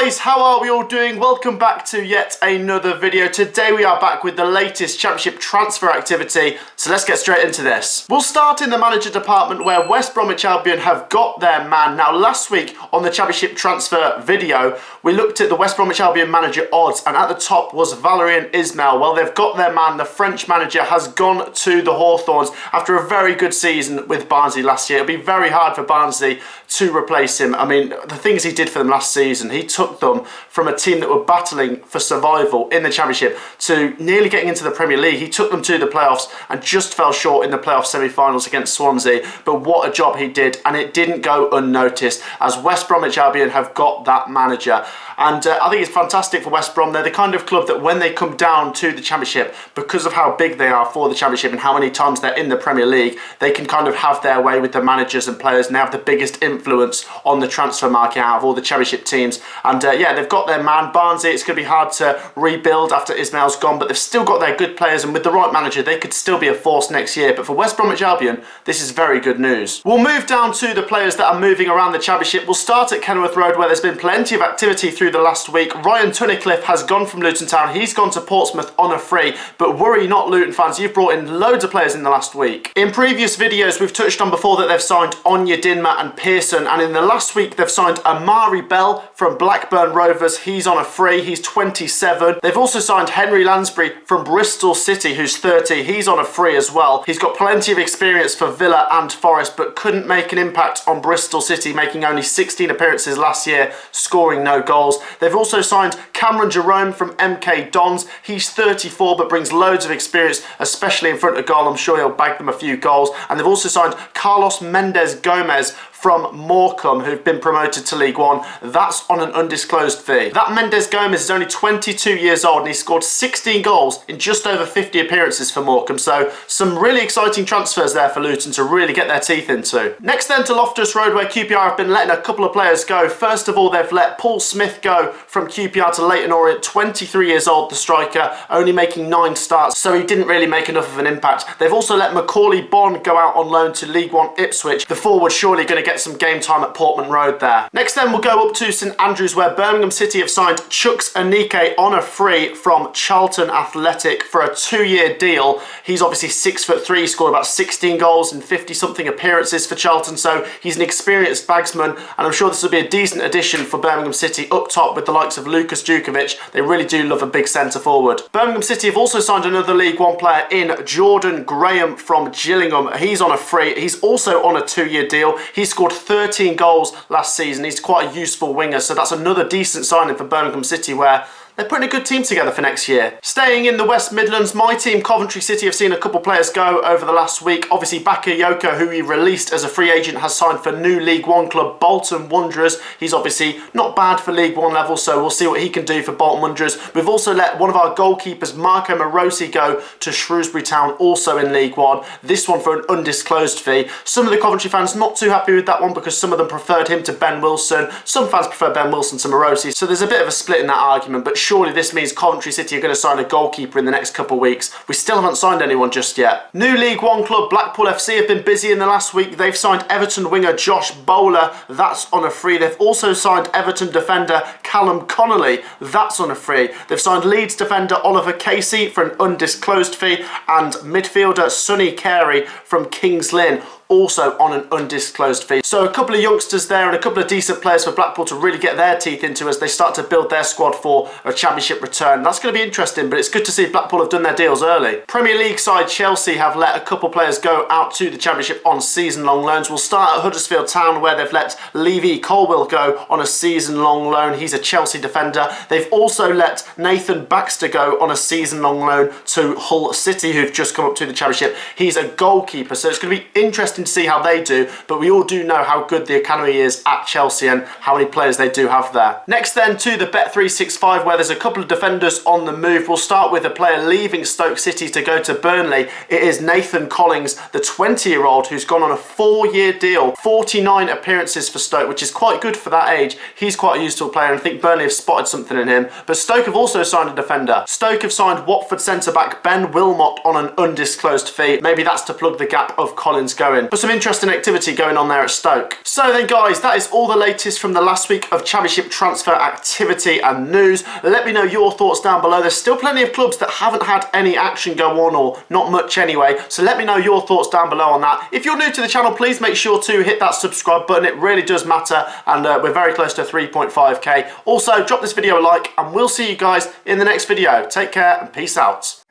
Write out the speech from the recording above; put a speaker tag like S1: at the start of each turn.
S1: guys, how are we all doing? Welcome back to yet another video. Today we are back with the latest Championship transfer activity, so let's get straight into this. We'll start in the manager department where West Bromwich Albion have got their man. Now last week on the Championship transfer video, we looked at the West Bromwich Albion manager odds, and at the top was Valérien Ismaël. Well, they've got their man. The French manager has gone to the Hawthorns after a very good season with Barnsley last year. It'll be very hard for Barnsley to replace him. I mean, the things he did for them last season, he took them from a team that were battling for survival in the Championship to nearly getting into the Premier League. He took them to the playoffs and just fell short in the playoff semi-finals against Swansea. But what a job he did, and it didn't go unnoticed as West Bromwich Albion have got that manager. And I think it's fantastic for West Brom. They're the kind of club that when they come down to the Championship, because of how big they are for the Championship and how many times they're in the Premier League, they can kind of have their way with the managers and players, and they have the biggest influence on the transfer market out of all the Championship teams. And yeah, they've got their man. Barnsley, it's going to be hard to rebuild after Ismaël's gone, but they've still got their good players, and with the right manager, they could still be a force next year. But for West Bromwich Albion, this is very good news. We'll move down to the players that are moving around the Championship. We'll start at Kenilworth Road, where there's been plenty of activity through the last week. Ryan Tunnicliffe has gone from Luton Town. He's gone to Portsmouth on a free, but worry not, Luton fans, you've brought in loads of players in the last week. In previous videos, we've touched on before that they've signed Onyedinma and Pearson, and in the last week, they've signed Amari Bell from Blackburn Rovers. He's on a free. He's 27. They've also signed Henry Lansbury from Bristol City, who's 30. He's on a free as well. He's got plenty of experience for Villa and Forest, but couldn't make an impact on Bristol City, making only 16 appearances last year, scoring no goals. They've also signed Cameron Jerome from MK Dons. He's 34, but brings loads of experience, especially in front of goal. I'm sure he'll bag them a few goals. And they've also signed Carlos Mendes Gomez from Morecambe, who've been promoted to League One. That's on an undisclosed fee. That Mendes Gomez is only 22 years old, and he scored 16 goals in just over 50 appearances for Morecambe. So some really exciting transfers there for Luton to really get their teeth into. Next then to Loftus Road, where QPR have been letting a couple of players go. First of all, they've let Paul Smith go from QPR to Leyton Orient, 23 years old, the striker, only making 9 starts, so he didn't really make enough of an impact. They've also let Macaulay Bonne go out on loan to League One Ipswich. The forward surely going to get some game time at Portman Road there. Next then we'll go up to St Andrews, where Birmingham City have signed Chuks Anike on a free from Charlton Athletic for a 2-year deal. He's obviously 6'3", scored about 16 goals and 50 something appearances for Charlton, so he's an experienced bagsman, and I'm sure this will be a decent addition for Birmingham City up top with the likes of Lukas Djukovic. They really do love a big centre forward. Birmingham City have also signed another League One player in Jordan Graham from Gillingham. He's on a free. He's also on a 2-year deal. He scored 13 goals last season. He's quite a useful winger, so that's another decent signing for Birmingham City, where they're putting a good team together for next year. Staying in the West Midlands, my team Coventry City have seen a couple players go over the last week. Obviously Bakayoko, who he released as a free agent, has signed for new League One club Bolton Wanderers. He's obviously not bad for League One level, so we'll see what he can do for Bolton Wanderers. We've also let one of our goalkeepers, Marco Morosi, go to Shrewsbury Town, also in League One. This one for an undisclosed fee. Some of the Coventry fans not too happy with that one because some of them preferred him to Ben Wilson. Some fans prefer Ben Wilson to Morosi, so there's a bit of a split in that argument, but surely this means Coventry City are going to sign a goalkeeper in the next couple of weeks. We still haven't signed anyone just yet. New League One club Blackpool FC have been busy in the last week. They've signed Everton winger Josh Bowler. That's on a free. They've also signed Everton defender Callum Connolly. That's on a free. They've signed Leeds defender Oliver Casey for an undisclosed fee, and midfielder Sonny Carey from Kings Lynn, also on an undisclosed fee. So a couple of youngsters there and a couple of decent players for Blackpool to really get their teeth into as they start to build their squad for a Championship return. That's going to be interesting, but it's good to see Blackpool have done their deals early. Premier League side Chelsea have let a couple players go out to the Championship on season-long loans. We'll start at Huddersfield Town, where they've let Levy Colwill go on a season-long loan. He's a Chelsea defender. They've also let Nathan Baxter go on a season-long loan to Hull City, who've just come up to the Championship. He's a goalkeeper, so it's going to be interesting to see how they do, but we all do know how good the academy is at Chelsea and how many players they do have there. Next then to the Bet365, where there's a couple of defenders on the move. We'll start with a player leaving Stoke City to go to Burnley. It is Nathan Collings, the 20-year-old who's gone on a 4-year deal, 49 appearances for Stoke, which is quite good for that age. He's quite a useful player, and I think Burnley have spotted something in him. But Stoke have also signed a defender. Stoke have signed Watford centre-back Ben Wilmot on an undisclosed fee. Maybe that's to plug the gap of Collins going. but some interesting activity going on there at Stoke. So then guys, that is all the latest from the last week of Championship transfer activity and news. Let me know your thoughts down below. There's still plenty of clubs that haven't had any action go on, or not much anyway, so let me know your thoughts down below on that. If you're new to the channel, please make sure to hit that subscribe button. It really does matter, and we're very close to 3.5k. Also, drop this video a like, and we'll see you guys in the next video. Take care and peace out.